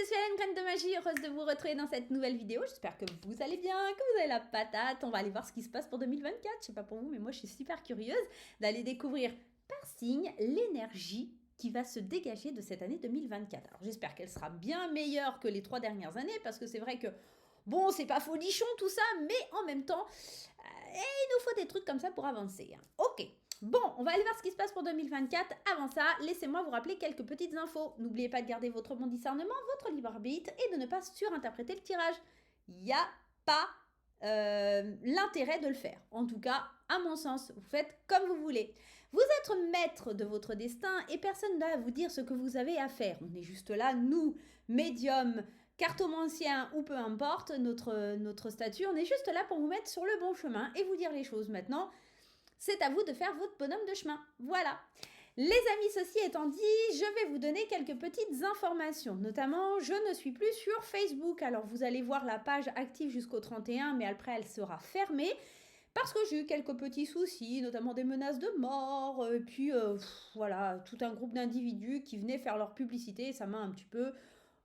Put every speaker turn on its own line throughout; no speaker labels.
c'est Suelen, Graine de Magie, heureuse de vous retrouver dans cette nouvelle vidéo. J'espère que vous allez bien, que vous avez la patate. On va aller voir ce qui se passe pour 2024. Je sais pas pour vous, mais moi je suis super curieuse d'aller découvrir par signe l'énergie qui va se dégager de cette année 2024. Alors j'espère qu'elle sera bien meilleure que les 3 dernières années, parce que c'est vrai que bon, c'est pas folichon tout ça, mais en même temps, il nous faut des trucs comme ça pour avancer. Ok. Bon, on va aller voir ce qui se passe pour 2024. Avant ça, laissez-moi vous rappeler quelques petites infos. N'oubliez pas de garder votre bon discernement, votre libre arbitre et de ne pas surinterpréter le tirage. Il n'y a pas l'intérêt de le faire. En tout cas, à mon sens, vous faites comme vous voulez. Vous êtes maître de votre destin et personne ne va vous dire ce que vous avez à faire. On est juste là, nous, médiums, cartomanciens ou peu importe notre statut, on est juste là pour vous mettre sur le bon chemin et vous dire les choses. Maintenant, c'est à vous de faire votre bonhomme de chemin. Voilà. Les amis, ceci étant dit, je vais vous donner quelques petites informations. Notamment, je ne suis plus sur Facebook. Alors, vous allez voir la page active jusqu'au 31, mais après, elle sera fermée. Parce que j'ai eu quelques petits soucis, notamment des menaces de mort, et puis voilà, tout un groupe d'individus qui venaient faire leur publicité, et ça m'a un petit peu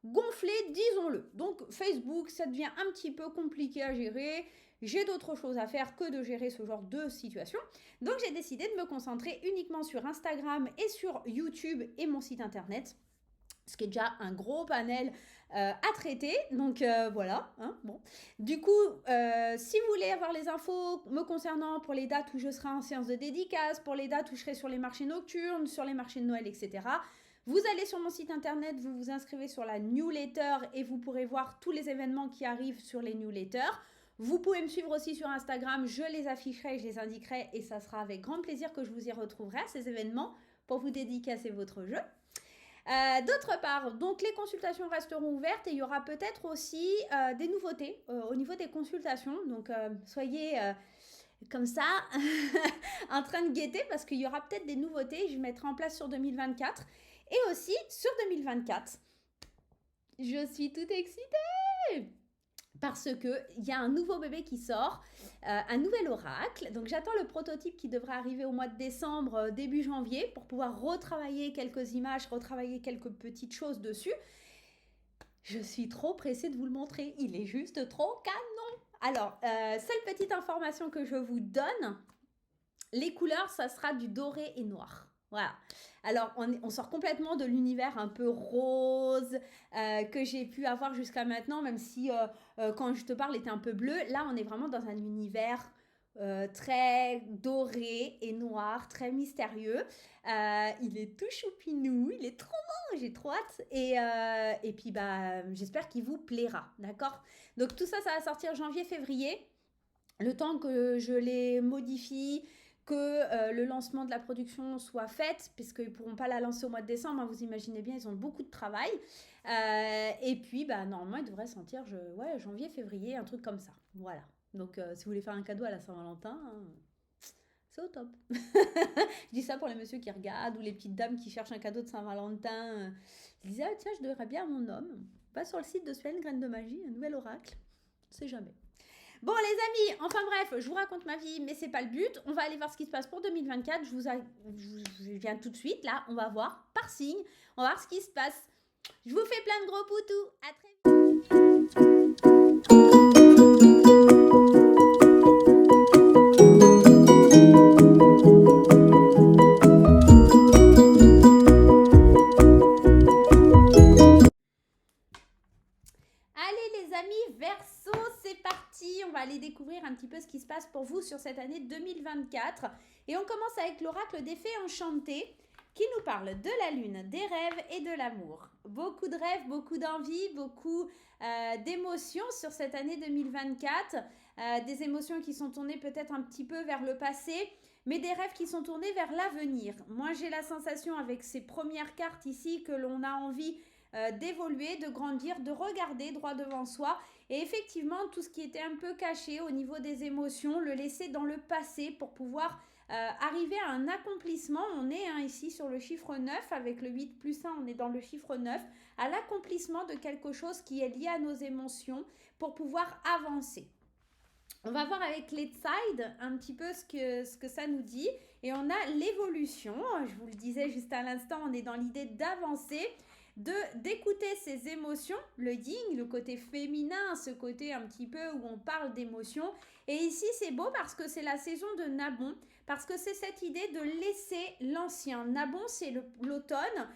gonflé, disons-le. Donc Facebook, ça devient un petit peu compliqué à gérer. J'ai d'autres choses à faire que de gérer ce genre de situation. Donc j'ai décidé de me concentrer uniquement sur Instagram et sur YouTube et mon site internet. Ce qui est déjà un gros panel à traiter. Donc voilà. Hein, bon. Du coup, si vous voulez avoir les infos me concernant pour les dates où je serai en séance de dédicace, pour les dates où je serai sur les marchés nocturnes, sur les marchés de Noël, etc., vous allez sur mon site internet, vous vous inscrivez sur la newsletter et vous pourrez voir tous les événements qui arrivent sur les newsletters. Vous pouvez me suivre aussi sur Instagram, je les afficherai, je les indiquerai et ça sera avec grand plaisir que je vous y retrouverai à ces événements pour vous dédicacer votre jeu. D'autre part, donc les consultations resteront ouvertes et il y aura peut-être aussi des nouveautés au niveau des consultations. Donc soyez comme ça en train de guetter parce qu'il y aura peut-être des nouveautés. Je mettrai en place sur 2024 et aussi sur 2024. Je suis toute excitée parce qu'il y a un nouveau bébé qui sort, un nouvel oracle. Donc j'attends le prototype qui devrait arriver au mois de décembre, début janvier, pour pouvoir retravailler quelques images, retravailler quelques petites choses dessus. Je suis trop pressée de vous le montrer, il est juste trop canon. Alors, seule petite information que je vous donne, les couleurs, ça sera du doré et noir. Voilà. Alors, on sort complètement de l'univers un peu rose que j'ai pu avoir jusqu'à maintenant, même si quand je te parle, il était un peu bleu. Là, on est vraiment dans un univers très doré et noir, très mystérieux. Il est tout choupinou, il est trop bon, j'ai trop hâte. Et puis, j'espère qu'il vous plaira, d'accord? Donc, tout ça, ça va sortir janvier-février. Le temps que je les modifie, que le lancement de la production soit fait, puisqu'ils ne pourront pas la lancer au mois de décembre, hein, vous imaginez bien, ils ont beaucoup de travail. Et puis, normalement, ils devraient sortir janvier, février, un truc comme ça. Voilà. Donc, si vous voulez faire un cadeau à la Saint-Valentin, hein, c'est au top. Je dis ça pour les messieurs qui regardent ou les petites dames qui cherchent un cadeau de Saint-Valentin. Ils disent, tiens, je devrais bien à mon homme. Va sur le site de Suelen, Graine de Magie, un nouvel oracle. On ne sait jamais. Bon les amis, enfin bref, je vous raconte ma vie, mais c'est pas le but. On va aller voir ce qui se passe pour 2024. Je viens tout de suite, là, on va voir par signe. On va voir ce qui se passe. Je vous fais plein de gros poutous. À très Allez les amis, Verseau, c'est parti. On va aller découvrir un petit peu ce qui se passe pour vous sur cette année 2024. Et on commence avec l'oracle des fées enchantées qui nous parle de la lune, des rêves et de l'amour. Beaucoup de rêves, beaucoup d'envie, beaucoup d'émotions sur cette année 2024. Des émotions qui sont tournées peut-être un petit peu vers le passé, mais des rêves qui sont tournés vers l'avenir. Moi, j'ai la sensation avec ces premières cartes ici que l'on a envie d'évoluer, de grandir, de regarder droit devant soi et effectivement tout ce qui était un peu caché au niveau des émotions, le laisser dans le passé pour pouvoir arriver à un accomplissement. On est ici sur le chiffre 9 avec le 8 plus 1, on est dans le chiffre 9, à l'accomplissement de quelque chose qui est lié à nos émotions pour pouvoir avancer. On va voir avec les sides un petit peu ce que ça nous dit et on a l'évolution. Je vous le disais juste à l'instant, on est dans l'idée d'avancer, d'écouter ses émotions, le yin, le côté féminin, ce côté un petit peu où on parle d'émotions. Et ici, c'est beau parce que c'est la saison de Nabon, parce que c'est cette idée de laisser l'ancien. Nabon, c'est l'automne,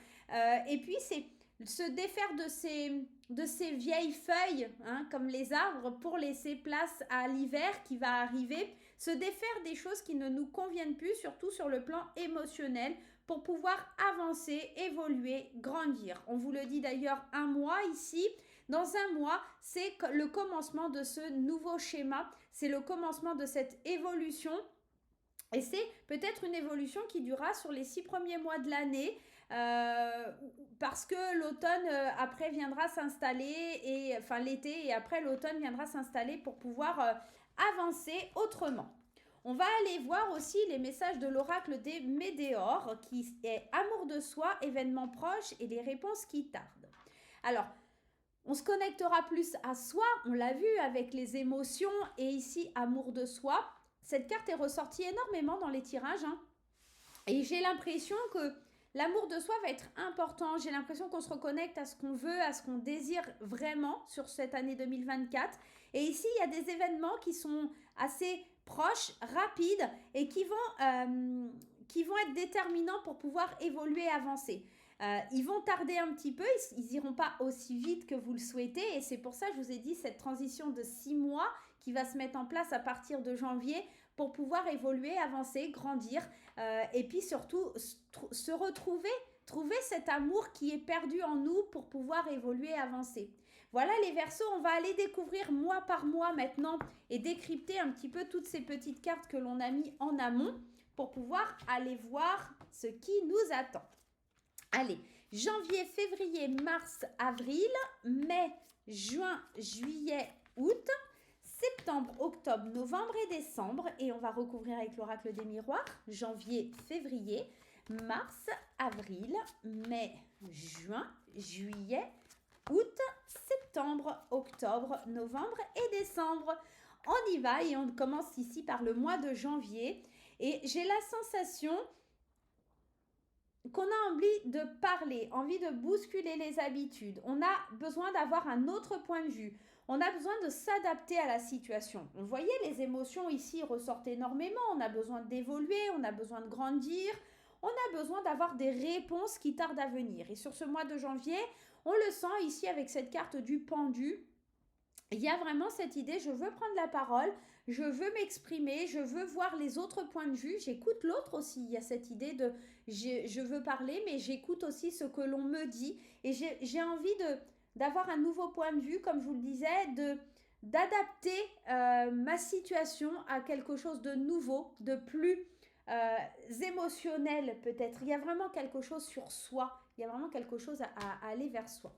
et puis c'est se défaire de ces vieilles feuilles, hein, comme les arbres, pour laisser place à l'hiver qui va arriver, se défaire des choses qui ne nous conviennent plus, surtout sur le plan émotionnel, pour pouvoir avancer, évoluer, grandir. On vous le dit d'ailleurs un mois ici. Dans un mois, c'est le commencement de ce nouveau schéma, c'est le commencement de cette évolution. Et c'est peut-être une évolution qui durera sur les 6 premiers mois de l'année, parce que l'automne après viendra s'installer, et enfin l'été et après l'automne viendra s'installer pour pouvoir avancer autrement. On va aller voir aussi les messages de l'oracle des Médéores, qui est amour de soi, événements proches et les réponses qui tardent. Alors, on se connectera plus à soi, on l'a vu avec les émotions, et ici amour de soi. Cette carte est ressortie énormément dans les tirages, hein. Et j'ai l'impression que l'amour de soi va être important. J'ai l'impression qu'on se reconnecte à ce qu'on veut, à ce qu'on désire vraiment sur cette année 2024. Et ici, il y a des événements qui sont assez proches, rapides, et qui vont être déterminants pour pouvoir évoluer et avancer. Ils vont tarder un petit peu, ils iront pas aussi vite que vous le souhaitez, et c'est pour ça que je vous ai dit cette transition de 6 mois qui va se mettre en place à partir de janvier pour pouvoir évoluer, avancer, grandir, et puis surtout se retrouver, trouver cet amour qui est perdu en nous pour pouvoir évoluer, avancer. Voilà les Verseaux, on va aller découvrir mois par mois maintenant et décrypter un petit peu toutes ces petites cartes que l'on a mis en amont pour pouvoir aller voir ce qui nous attend. Allez, janvier, février, mars, avril, mai, juin, juillet, août, septembre, octobre, novembre et décembre. Et on va recouvrir avec l'oracle des miroirs. Janvier, février, mars, avril, mai, juin, juillet, août, septembre, octobre, novembre et décembre. On y va et on commence ici par le mois de janvier. Et j'ai la sensation qu'on a envie de parler, envie de bousculer les habitudes. On a besoin d'avoir un autre point de vue. On a besoin de s'adapter à la situation. Vous voyez, les émotions ici ressortent énormément. On a besoin d'évoluer, on a besoin de grandir, on a besoin d'avoir des réponses qui tardent à venir. Et sur ce mois de janvier, on le sent ici avec cette carte du pendu. Il y a vraiment cette idée, je veux prendre la parole, je veux m'exprimer, je veux voir les autres points de vue, j'écoute l'autre aussi. Il y a cette idée de je veux parler, mais j'écoute aussi ce que l'on me dit. Et j'ai envie d'avoir un nouveau point de vue, comme je vous le disais, d'adapter ma situation à quelque chose de nouveau, de plus émotionnel peut-être. Il y a vraiment quelque chose sur soi, il y a vraiment quelque chose à aller vers soi.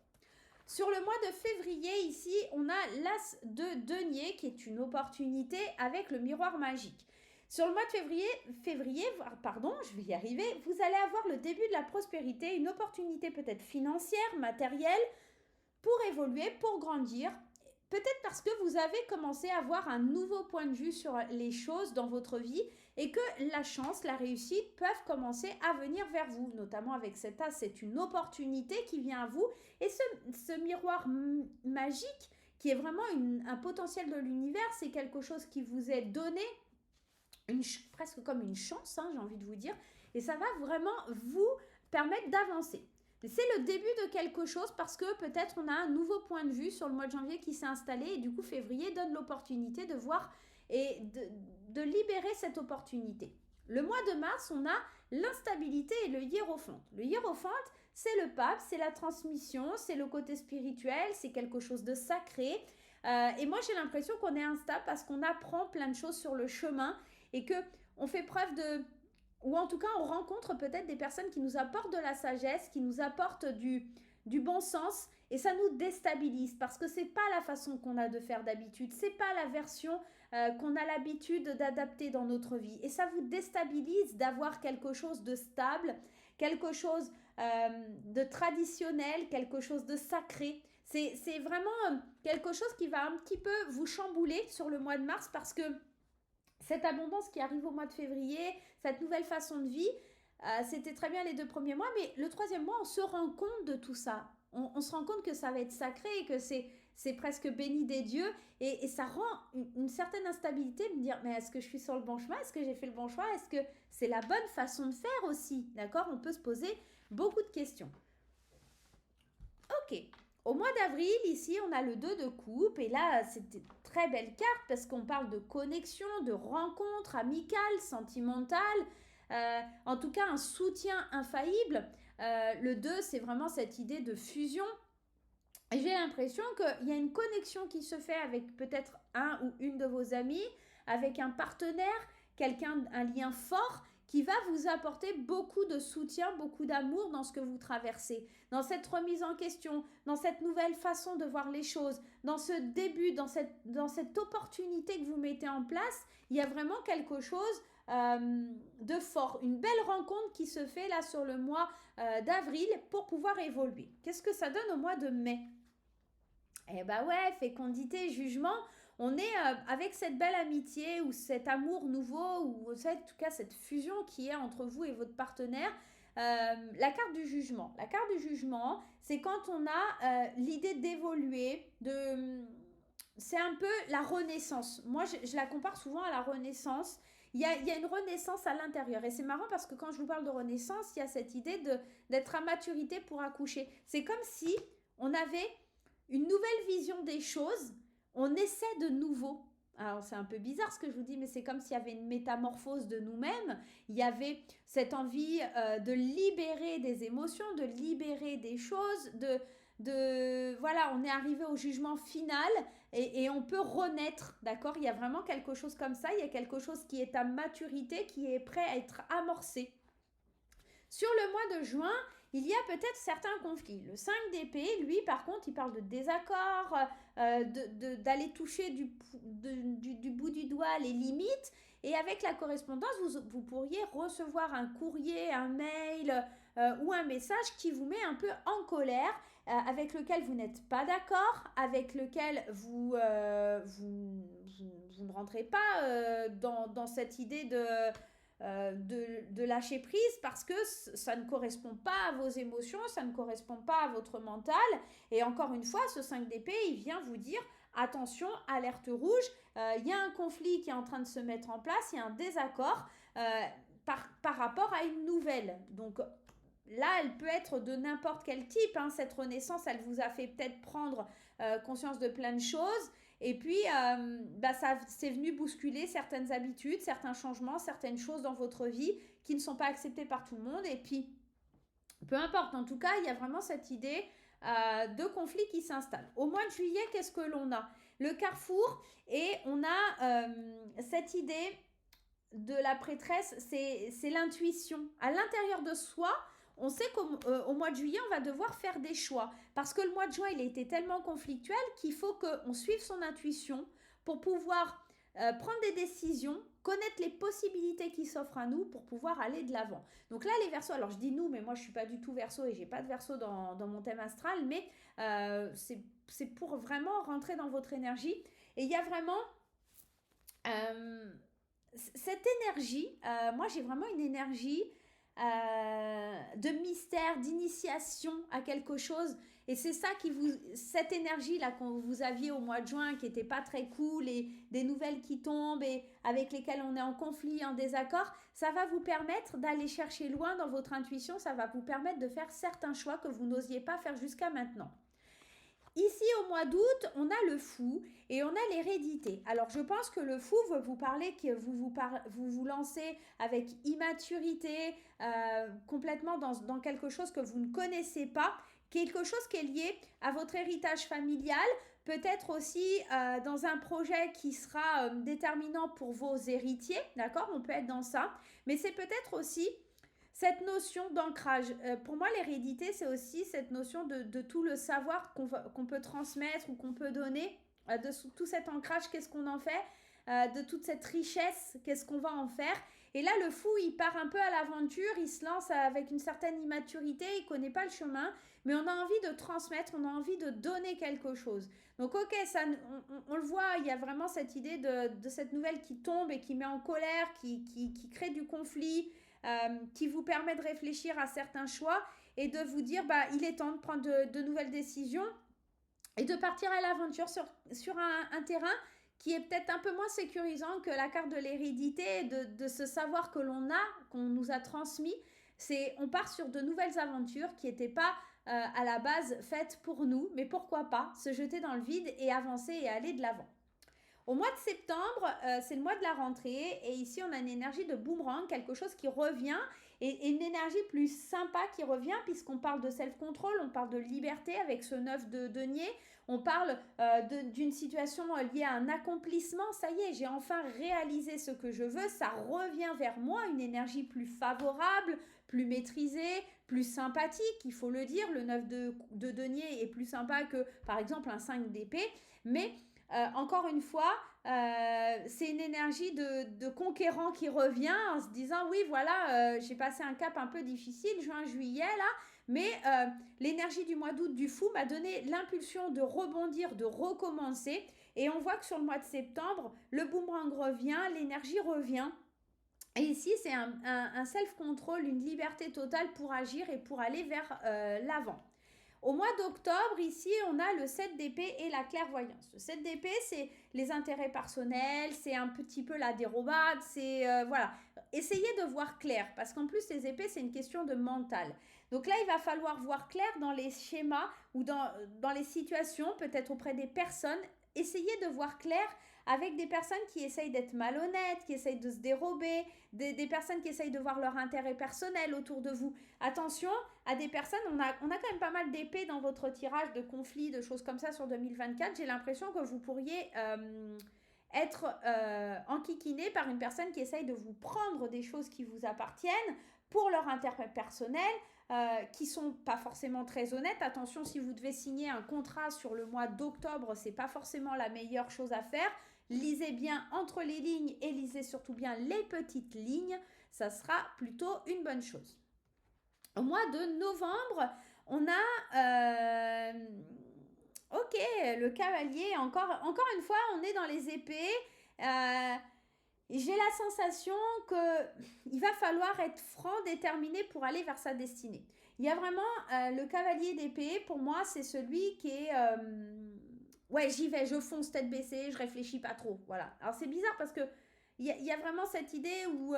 Sur le mois de février, ici, on a l'As de denier qui est une opportunité avec le miroir magique. Sur le mois de février, je vais y arriver, vous allez avoir le début de la prospérité, une opportunité peut-être financière, matérielle, pour évoluer, pour grandir. Peut-être parce que vous avez commencé à avoir un nouveau point de vue sur les choses dans votre vie et que la chance, la réussite peuvent commencer à venir vers vous. Notamment avec cet as, c'est une opportunité qui vient à vous. Et ce miroir magique qui est vraiment un potentiel de l'univers, c'est quelque chose qui vous est donné, presque comme une chance, hein, j'ai envie de vous dire. Et ça va vraiment vous permettre d'avancer. C'est le début de quelque chose parce que peut-être on a un nouveau point de vue sur le mois de janvier qui s'est installé et du coup février donne l'opportunité de voir et de libérer cette opportunité. Le mois de mars, on a l'instabilité et le hiérophante. Le hiérophante, c'est le pape, c'est la transmission, c'est le côté spirituel, c'est quelque chose de sacré. Et moi, j'ai l'impression qu'on est instable parce qu'on apprend plein de choses sur le chemin et qu'on fait preuve de... Ou en tout cas, on rencontre peut-être des personnes qui nous apportent de la sagesse, qui nous apportent du bon sens, et ça nous déstabilise parce que c'est pas la façon qu'on a de faire d'habitude, c'est pas la version qu'on a l'habitude d'adapter dans notre vie. Et ça vous déstabilise d'avoir quelque chose de stable, quelque chose de traditionnel, quelque chose de sacré. C'est vraiment quelque chose qui va un petit peu vous chambouler sur le mois de mars parce que cette abondance qui arrive au mois de février, cette nouvelle façon de vie, C'était très bien les 2 premiers mois, mais le 3e mois, on se rend compte de tout ça. On se rend compte que ça va être sacré, que c'est presque béni des dieux, et ça rend une certaine instabilité de me dire, mais est-ce que je suis sur le bon chemin? Est-ce que j'ai fait le bon choix? Est-ce que c'est la bonne façon de faire aussi? D'accord? On peut se poser beaucoup de questions. Ok. Au mois d'avril, ici, on a le 2 de coupe. Et là, c'est une très belle carte parce qu'on parle de connexion, de rencontre amicale, sentimentale. En tout cas, un soutien infaillible. Le 2, c'est vraiment cette idée de fusion. Et j'ai l'impression qu'il y a une connexion qui se fait avec peut-être un ou une de vos amis, avec un partenaire, quelqu'un, un lien fort qui va vous apporter beaucoup de soutien, beaucoup d'amour dans ce que vous traversez, dans cette remise en question, dans cette nouvelle façon de voir les choses, dans ce début, dans cette opportunité que vous mettez en place. Il y a vraiment quelque chose de fort, une belle rencontre qui se fait là sur le mois d'avril pour pouvoir évoluer. Qu'est-ce que ça donne au mois de mai? Eh bah ouais, fécondité, jugement, on est avec cette belle amitié ou cet amour nouveau ou en tout cas cette fusion qui est entre vous et votre partenaire. La carte du jugement. La carte du jugement, c'est quand on a l'idée d'évoluer, c'est un peu la renaissance. Moi, je la compare souvent à la renaissance. Il y a une renaissance à l'intérieur. Et c'est marrant parce que quand je vous parle de renaissance, il y a cette idée d'être à maturité pour accoucher. C'est comme si on avait une nouvelle vision des choses, on essaie de nouveau. Alors c'est un peu bizarre ce que je vous dis, mais c'est comme s'il y avait une métamorphose de nous-mêmes. Il y avait cette envie de libérer des émotions, de libérer des choses, voilà, on est arrivé au jugement final et on peut renaître, d'accord? Il y a vraiment quelque chose comme ça, il y a quelque chose qui est à maturité, qui est prêt à être amorcé. Sur le mois de juin, il y a peut-être certains conflits. Le 5 d'épée, lui, par contre, il parle de désaccord, d'aller toucher du bout du doigt les limites. Et avec la correspondance, vous pourriez recevoir un courrier, un mail ou un message qui vous met un peu en colère, avec lequel vous n'êtes pas d'accord, avec lequel vous ne rentrez pas dans cette idée de lâcher prise parce que ça ne correspond pas à vos émotions, ça ne correspond pas à votre mental. Et encore une fois, ce 5 d'épée, il vient vous dire attention, alerte rouge, il y a un conflit qui est en train de se mettre en place, il y a un désaccord par rapport à une nouvelle. Donc là, elle peut être de n'importe quel type. Hein. Cette renaissance, elle vous a fait peut-être prendre conscience de plein de choses. Et puis, c'est venu bousculer certaines habitudes, certains changements, certaines choses dans votre vie qui ne sont pas acceptées par tout le monde. Et puis, peu importe, en tout cas, il y a vraiment cette idée de conflit qui s'installe. Au mois de juillet, qu'est-ce que l'on a? Le carrefour, et on a cette idée de la prêtresse, c'est l'intuition. À l'intérieur de soi, on sait qu'au mois de juillet, on va devoir faire des choix. Parce que le mois de juin, il a été tellement conflictuel qu'il faut qu'on suive son intuition pour pouvoir prendre des décisions, connaître les possibilités qui s'offrent à nous pour pouvoir aller de l'avant. Donc là, les verseaux, alors je dis nous, mais moi je ne suis pas du tout verseau et j'ai pas de verseau dans mon thème astral, mais c'est pour vraiment rentrer dans votre énergie. Et il y a vraiment cette énergie, moi j'ai vraiment une énergie de mystère, d'initiation à quelque chose. Et c'est ça cette énergie-là que vous aviez au mois de juin, qui n'était pas très cool, et des nouvelles qui tombent et avec lesquelles on est en conflit, en désaccord, ça va vous permettre d'aller chercher loin dans votre intuition, ça va vous permettre de faire certains choix que vous n'osiez pas faire jusqu'à maintenant. Ici, au mois d'août, on a le fou et on a l'hérédité. Alors, je pense que le fou veut vous parler que vous lancez avec immaturité, complètement dans quelque chose que vous ne connaissez pas, quelque chose qui est lié à votre héritage familial, peut-être aussi dans un projet qui sera déterminant pour vos héritiers, d'accord? On peut être dans ça, mais c'est peut-être aussi cette notion d'ancrage. Pour moi, l'hérédité, c'est aussi cette notion de tout le savoir qu'on peut transmettre ou qu'on peut donner, de tout cet ancrage, qu'est-ce qu'on en fait, de toute cette richesse, qu'est-ce qu'on va en faire. Et là, le fou, il part un peu à l'aventure, il se lance avec une certaine immaturité, il ne connaît pas le chemin, mais on a envie de transmettre, on a envie de donner quelque chose. Donc ok, on le voit, il y a vraiment cette idée de cette nouvelle qui tombe et qui met en colère, qui crée du conflit, qui vous permet de réfléchir à certains choix et de vous dire, bah, il est temps de prendre de nouvelles décisions et de partir à l'aventure sur un terrain qui est peut-être un peu moins sécurisant que la carte de l'hérédité, de ce savoir que l'on a, qu'on nous a transmis. On part sur de nouvelles aventures qui n'étaient pas à la base faites pour nous, mais pourquoi pas se jeter dans le vide et avancer et aller de l'avant. Au mois de septembre, c'est le mois de la rentrée et ici on a une énergie de boomerang, quelque chose qui revient et une énergie plus sympa qui revient puisqu'on parle de self-control, on parle de liberté avec ce 9 de denier, on parle d'une situation liée à un accomplissement, ça y est, j'ai enfin réalisé ce que je veux, ça revient vers moi, une énergie plus favorable, plus maîtrisée, plus sympathique, il faut le dire, le 9 de denier est plus sympa que par exemple un 5 d'épée, mais encore une fois, c'est une énergie de conquérant qui revient en se disant oui voilà, j'ai passé un cap un peu difficile, juin, juillet là, mais l'énergie du mois d'août du fou m'a donné l'impulsion de rebondir, de recommencer et on voit que sur le mois de septembre, le boomerang revient, l'énergie revient. Et ici, c'est un self-control, une liberté totale pour agir et pour aller vers l'avant. Au mois d'octobre, ici, on a le 7 d'épée et la clairvoyance. Le 7 d'épée, c'est les intérêts personnels, c'est un petit peu la dérobade, c'est voilà. Essayez de voir clair, parce qu'en plus, les épées, c'est une question de mental. Donc là, il va falloir voir clair dans les schémas ou dans les situations, peut-être auprès des personnes. Essayez de voir clair avec des personnes qui essayent d'être malhonnêtes, qui essayent de se dérober, des personnes qui essayent de voir leur intérêt personnel autour de vous. Attention à des personnes, on a quand même pas mal d'épées dans votre tirage, de conflits, de choses comme ça sur 2024. J'ai l'impression que vous pourriez être enquiquiné par une personne qui essaye de vous prendre des choses qui vous appartiennent pour leur intérêt personnel, qui sont pas forcément très honnêtes. Attention, si vous devez signer un contrat sur le mois d'octobre, c'est pas forcément la meilleure chose à faire. Lisez bien entre les lignes et lisez surtout bien les petites lignes. Ça sera plutôt une bonne chose. Au mois de novembre, on a ok, le cavalier, encore une fois, on est dans les épées. J'ai la sensation qu'il va falloir être franc, déterminé pour aller vers sa destinée. Il y a vraiment le cavalier d'épée, pour moi, c'est celui qui est... ouais, j'y vais, je fonce tête baissée, je réfléchis pas trop. Voilà. Alors c'est bizarre parce que il y a vraiment cette idée où...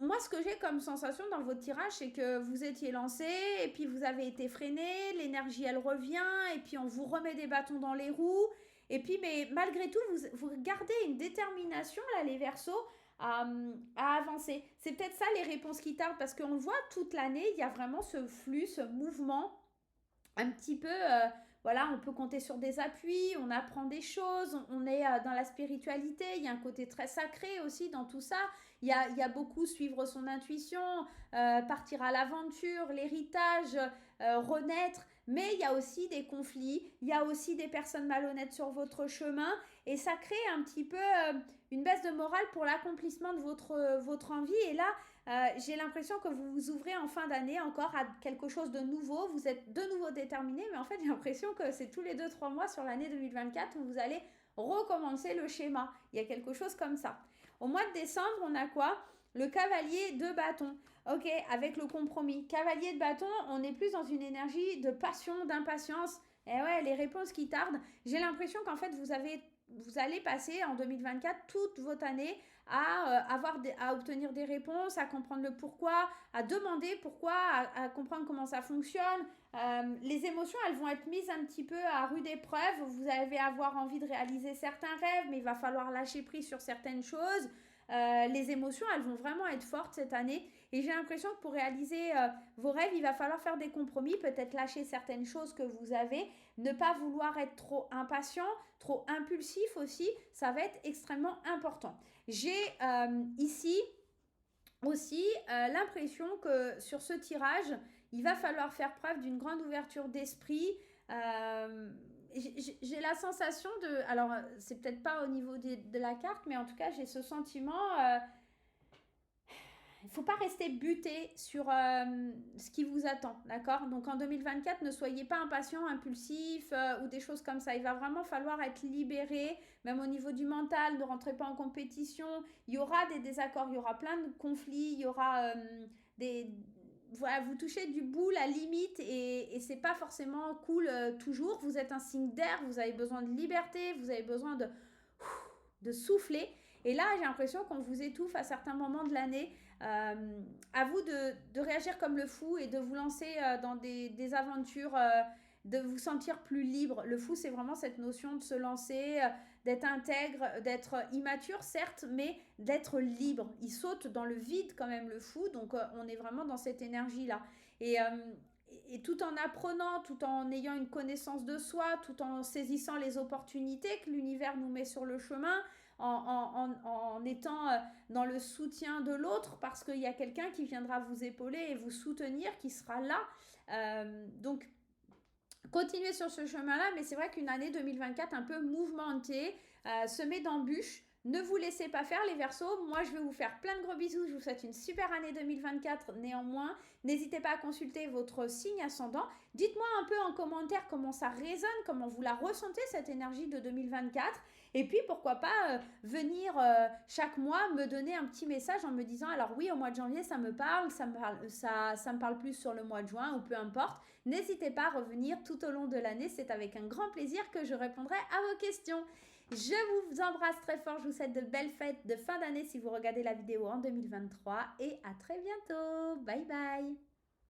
moi, ce que j'ai comme sensation dans votre tirage, c'est que vous étiez lancé et puis vous avez été freiné, l'énergie elle revient et puis on vous remet des bâtons dans les roues. Et puis, mais malgré tout, vous gardez une détermination, là, les Verseaux, à avancer. C'est peut-être ça les réponses qui tardent parce qu'on le voit toute l'année, il y a vraiment ce flux, ce mouvement un petit peu, voilà, on peut compter sur des appuis, on apprend des choses, on est dans la spiritualité, il y a un côté très sacré aussi dans tout ça, il y a beaucoup suivre son intuition, partir à l'aventure, l'héritage, renaître, mais il y a aussi des conflits, il y a aussi des personnes malhonnêtes sur votre chemin, et ça crée un petit peu une baisse de morale pour l'accomplissement de votre envie, et là, j'ai l'impression que vous vous ouvrez en fin d'année encore à quelque chose de nouveau. Vous êtes de nouveau déterminé, mais en fait, j'ai l'impression que c'est tous les 2-3 mois sur l'année 2024 où vous allez recommencer le schéma. Il y a quelque chose comme ça. Au mois de décembre, on a quoi? Le cavalier de bâton. Ok, avec le compromis. Cavalier de bâton, on est plus dans une énergie de passion, d'impatience. Et ouais, les réponses qui tardent. J'ai l'impression qu'en fait, vous allez passer en 2024 toute votre année à obtenir des réponses, à comprendre le pourquoi, à demander pourquoi, à comprendre comment ça fonctionne. Les émotions, elles vont être mises un petit peu à rude épreuve. Vous allez avoir envie de réaliser certains rêves, mais il va falloir lâcher prise sur certaines choses. Les émotions, elles vont vraiment être fortes cette année. Et j'ai l'impression que pour réaliser vos rêves, il va falloir faire des compromis, peut-être lâcher certaines choses que vous avez, ne pas vouloir être trop impatient, trop impulsif aussi. Ça va être extrêmement important. J'ai ici aussi l'impression que sur ce tirage, il va falloir faire preuve d'une grande ouverture d'esprit. J'ai la sensation de... Alors, c'est peut-être pas au niveau de la carte, mais en tout cas, j'ai ce sentiment... il ne faut pas rester buté sur ce qui vous attend, d'accord? Donc en 2024, ne soyez pas impatient, impulsif ou des choses comme ça. Il va vraiment falloir être libéré, même au niveau du mental, ne rentrez pas en compétition. Il y aura des désaccords, il y aura plein de conflits, il y aura des... Voilà, vous touchez du bout, la limite, et c'est pas forcément cool toujours. Vous êtes un signe d'air, vous avez besoin de liberté, vous avez besoin de souffler. Et là, j'ai l'impression qu'on vous étouffe à certains moments de l'année. À vous de réagir comme le fou et de vous lancer dans des aventures, de vous sentir plus libre. Le fou, c'est vraiment cette notion de se lancer, d'être intègre, d'être immature, certes, mais d'être libre. Il saute dans le vide quand même, le fou. Donc, on est vraiment dans cette énergie-là. Et, et tout en apprenant, tout en ayant une connaissance de soi, tout en saisissant les opportunités que l'univers nous met sur le chemin, en étant dans le soutien de l'autre, parce qu'il y a quelqu'un qui viendra vous épauler et vous soutenir, qui sera là. Donc, continuez sur ce chemin-là, mais c'est vrai qu'une année 2024 un peu mouvementée, semée d'embûches. Ne vous laissez pas faire les Verseaux. Moi, je vais vous faire plein de gros bisous. Je vous souhaite une super année 2024. Néanmoins, n'hésitez pas à consulter votre signe ascendant. Dites-moi un peu en commentaire comment ça résonne, comment vous la ressentez, cette énergie de 2024. Et puis, pourquoi pas venir chaque mois me donner un petit message en me disant, alors oui, au mois de janvier, ça me parle, ça me parle plus sur le mois de juin ou peu importe. N'hésitez pas à revenir tout au long de l'année. C'est avec un grand plaisir que je répondrai à vos questions. Je vous embrasse très fort. Je vous souhaite de belles fêtes de fin d'année si vous regardez la vidéo en 2023. Et à très bientôt. Bye bye.